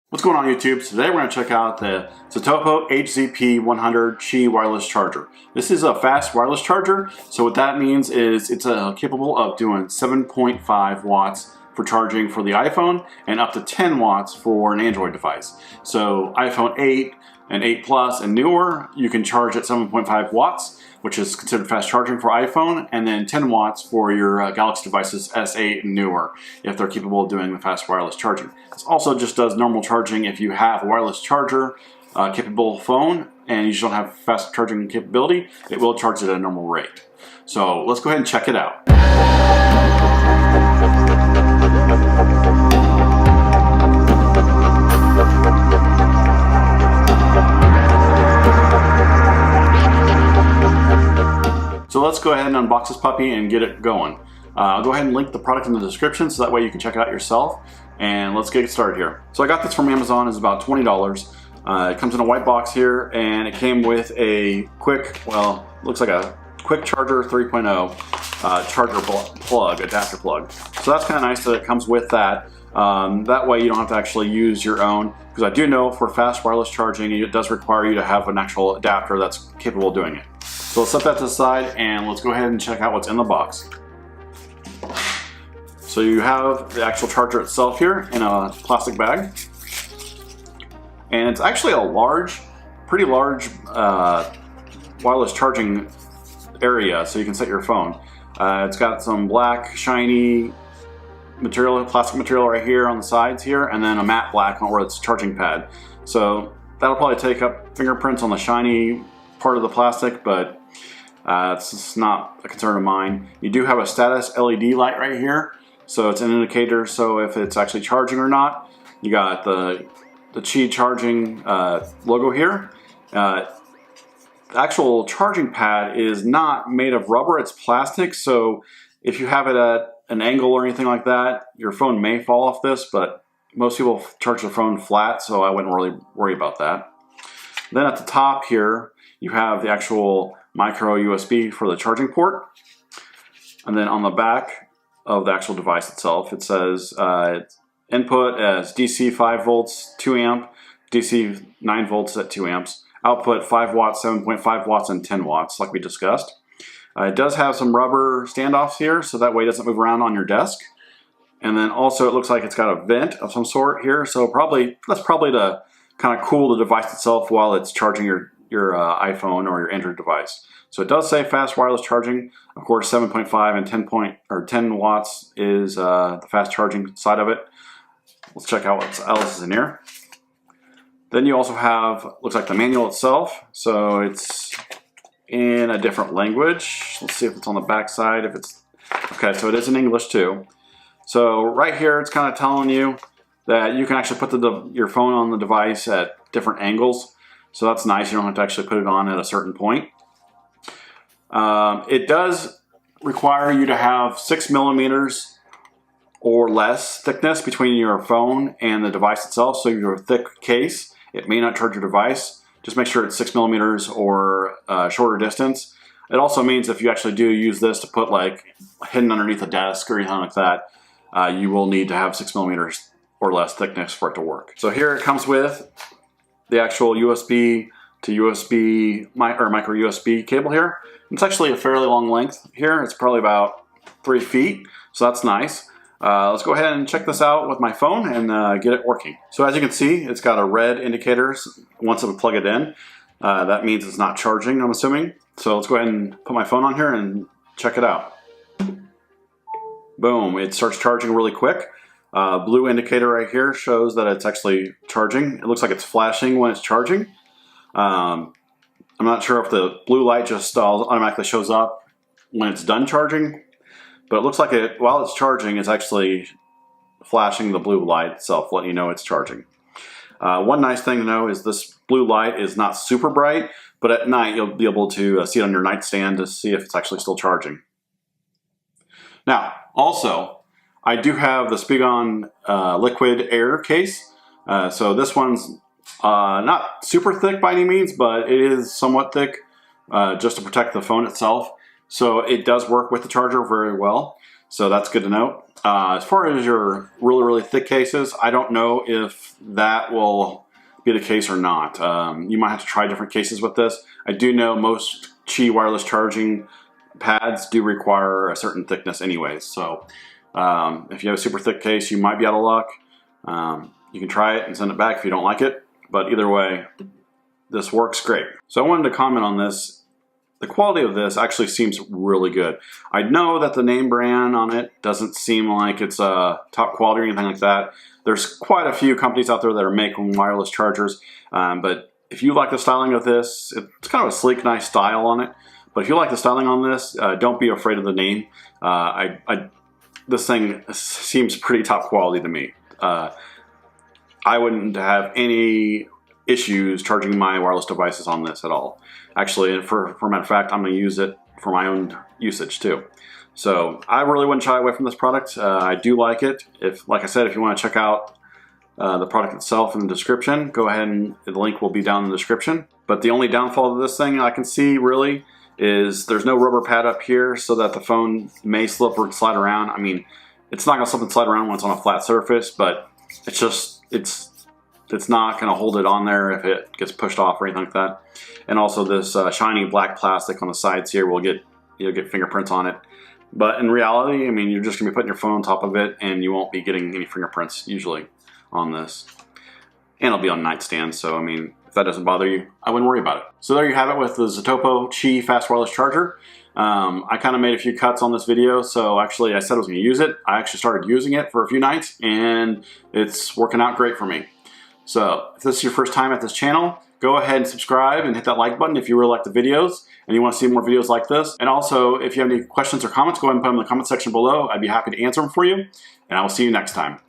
What's going on YouTube? So today we're going to check out the Zttopo HZP100 Qi wireless charger. This is a fast wireless charger, so what that means is it's capable of doing 7.5 watts for charging for the iPhone and up to 10 watts for an Android device. So iPhone 8 and 8 Plus and newer, you can charge at 7.5 watts, which is considered fast charging for iPhone, and then 10 watts for your Galaxy devices S8 and newer, if they're capable of doing the fast wireless charging. This also just does normal charging if you have a wireless charger capable phone and you just don't have fast charging capability, it will charge at a normal rate. So let's go ahead and check it out. So let's go ahead and unbox this puppy and get it going. I'll go ahead and link the product in the description so that way you can check it out yourself. And let's get started here. So I got this from Amazon. It's about $20. It comes in a white box here, and it came with a quick, well, looks like a quick charger 3.0 charger plug, adapter plug. So that's kind of nice that it comes with that. That way you don't have to actually use your own, because I do know for fast wireless charging it does require you to have an actual adapter that's capable of doing it. So let's set that to the side and let's go ahead and check out what's in the box. So you have the actual charger itself here in a plastic bag. And it's actually a pretty large wireless charging area, so you can set your phone. It's got some black shiny material, plastic material right here on the sides here, and then a matte black on where it's charging pad. So that'll probably take up fingerprints on the shiny part of the plastic, but it's not a concern of mine. You do have a status LED light right here, so it's an indicator, so if it's actually charging or not. You got the Qi charging logo here. The actual charging pad is not made of rubber, it's plastic, so if you have it at an angle or anything like that, your phone may fall off this, but most people charge their phone flat, so I wouldn't really worry about that. Then at the top here, you have the actual micro USB for the charging port. And then on the back of the actual device itself, it says input as DC 5 volts, 2 amp, DC 9 volts at 2 amps, output 5 watts, 7.5 watts, and 10 watts, like we discussed. It does have some rubber standoffs here, so that way it doesn't move around on your desk. And then also it looks like it's got a vent of some sort here, so that's probably to kind of cool the device itself while it's charging your iPhone or your Android device. So it does say fast wireless charging. Of course, 7.5 and 10 watts is the fast charging side of it. Let's check out what else is in here. Then you also have, looks like the manual itself. So it's in a different language. Let's see if it's on the back side. If it's okay, so it is in English too. So right here, it's kind of telling you that you can actually put your phone on the device at different angles. So that's nice. You don't have to actually put it on at a certain point. It does require you to have 6 millimeters or less thickness between your phone and the device itself. So if you have a thick case, it may not charge your device. Just make sure it's 6 millimeters or shorter distance. It also means if you actually do use this to put like hidden underneath a desk or anything like that, you will need to have 6 millimeters or less thickness for it to work. So here it comes with the actual USB to USB or micro USB cable here. It's actually a fairly long length here. It's probably about 3 feet, so that's nice. Let's go ahead and check this out with my phone and get it working. So as you can see, it's got a red indicator once I plug it in. That means it's not charging, I'm assuming. So let's go ahead and put my phone on here and check it out. Boom, it starts charging really quick. Blue indicator right here shows that it's actually charging. It looks like it's flashing when it's charging. I'm not sure if the blue light just automatically shows up when it's done charging, but it looks like while it's charging, it's actually flashing the blue light itself, letting you know it's charging. One nice thing to know is this blue light is not super bright, but at night you'll be able to see it on your nightstand to see if it's actually still charging. Now, also, I do have the Spigon liquid air case. So this one's not super thick by any means, but it is somewhat thick just to protect the phone itself. So it does work with the charger very well. So that's good to note. As far as your really thick cases, I don't know if that will be the case or not. You might have to try different cases with this. I do know most Qi wireless charging pads do require a certain thickness anyways. So if you have a super thick case, you might be out of luck. You can try it and send it back if you don't like it. But either way, this works great. So I wanted to comment on this. The quality of this actually seems really good. I know that the name brand on it doesn't seem like it's top quality or anything like that. There's quite a few companies out there that are making wireless chargers, but if you like the styling of this, it's kind of a sleek, nice style on it. But if you like the styling on this, don't be afraid of the name. This thing seems pretty top quality to me. I wouldn't have any issues charging my wireless devices on this at all. Actually, for a matter of fact, I'm going to use it for my own usage too. So I really wouldn't shy away from this product. I do like it. Like I said, if you want to check out the product itself in the description, go ahead and the link will be down in the description. But the only downfall of this thing I can see really is there's no rubber pad up here so that the phone may slip or slide around. I mean, it's not going to slip and slide around when it's on a flat surface, but it's not going to hold it on there if it gets pushed off or anything like that. And also this shiny black plastic on the sides here you'll get fingerprints on it. But in reality, I mean, you're just going to be putting your phone on top of it and you won't be getting any fingerprints usually on this. And it'll be on nightstand, so I mean, if that doesn't bother you, I wouldn't worry about it. So there you have it with the Zttopo Qi Fast Wireless Charger. I kind of made a few cuts on this video, so actually I said I was going to use it. I actually started using it for a few nights and it's working out great for me. So if this is your first time at this channel, go ahead and subscribe and hit that like button if you really like the videos and you want to see more videos like this. And also, if you have any questions or comments, go ahead and put them in the comment section below. I'd be happy to answer them for you. And I will see you next time.